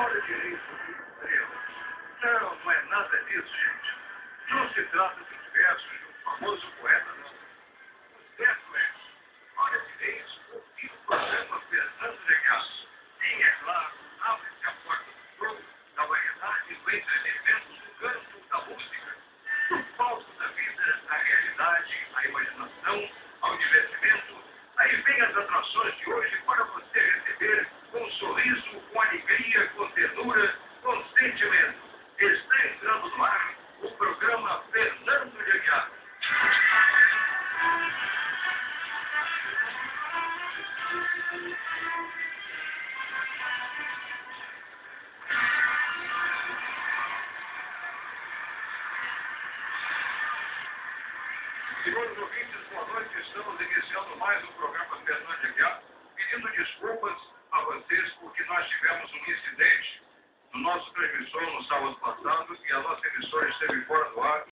Olha direito aqui, estrelas. Não, não é nada disso, gente. Não se trata dos versos de um famoso poeta, não. Os versos é, olha direito, ouvir o programa Fernando Negrão. Sim, é claro, abre-se a porta do jogo, da variedade, do entretenimento, do canto, da música, do palco da vida, da realidade, a imaginação, ao divertimento. Aí vem as atrações de hoje para você receber com um sorriso, com alegria, com ternura, com sentimento. Está entrando no ar o programa Fernando de Aguiar. Senhores ouvintes, boa noite. Estamos iniciando mais um programa Fernando de Aguiar, pedindo desculpas a vocês porque nós tivemos um incidente no nosso transmissor no sábado passado e a nossa emissora esteve fora do ar.